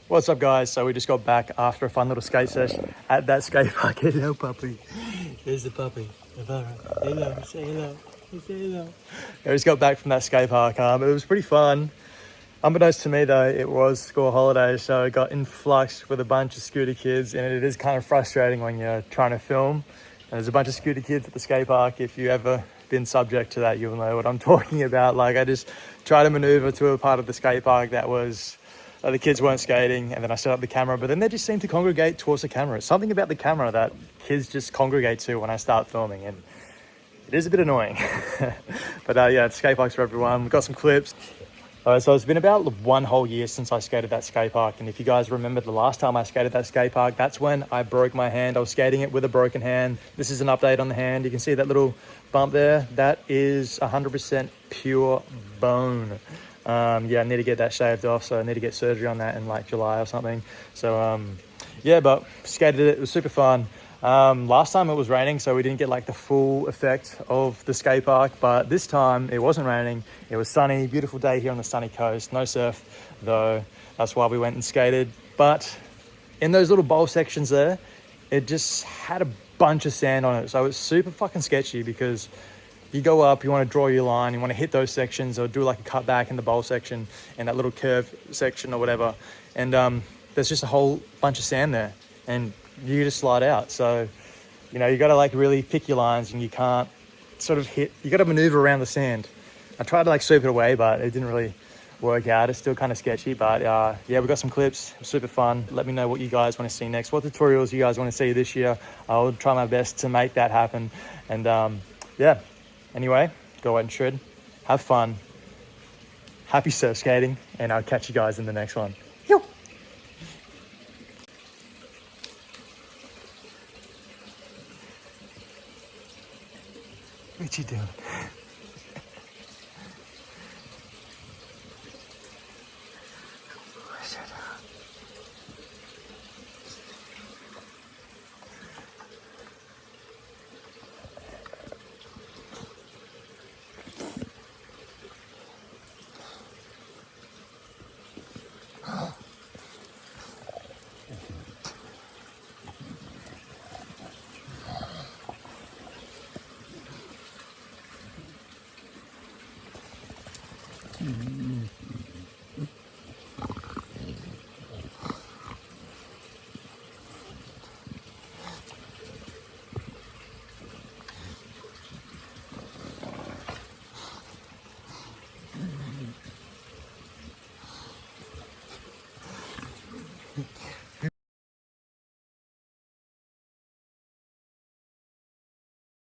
What's up, guys? So we just got back after a fun little skate sesh at that skate park. Hello, puppy. There's the puppy. Hello, say hello. Say hello. I just got back from that skate park. It was pretty fun. Unbeknownst to me though, it was school holidays, so it got influxed with a bunch of scooter kids, and it is kind of frustrating when you're trying to film. And there's a bunch of scooter kids at the skate park. If you ever been subject to that, you'll know what I'm talking about. Like, I just tried to maneuver to a part of the skate park that was the kids weren't skating, and then I set up the camera, but then they just seem to congregate towards the camera. It's something about the camera that kids just congregate to when I start filming, and it is a bit annoying. But yeah, the skate park's for everyone. We've got some clips. So it's been about 1 whole year since I skated that skate park, and if you guys remember the last time I skated that skate park, that's when I broke my hand. I was skating it with a broken hand. This is an update on the hand. You can see that little bump there. That is 100% pure bone. Yeah, I need to get that shaved off, so I need to get surgery on that in like July or something. So yeah, but skated it. It was super fun. Last time it was raining, so we didn't get like the full effect of the skate park, but this time it wasn't raining. It was sunny, beautiful day here on the sunny coast. No surf though, that's why we went and skated. But in those little bowl sections there, it just had a bunch of sand on it, so it's super fucking sketchy because you go up, you want to draw your line, you want to hit those sections or do like a cut back in the bowl section and that little curve section or whatever, and there's just a whole bunch of sand there, and you just slide out. So, you know, you got to like really pick your lines, and you can't sort of hit, you got to maneuver around the sand. I tried to like sweep it away, but it didn't really work out. It's still kind of sketchy, but yeah, we got some clips. Super fun. Let me know what you guys want to see next, what tutorials you guys want to see this year. I'll try my best to make that happen. And yeah, anyway, go out and shred, have fun, happy surf skating, and I'll catch you guys in the next one. Yo. What you doing? Mm-hmm.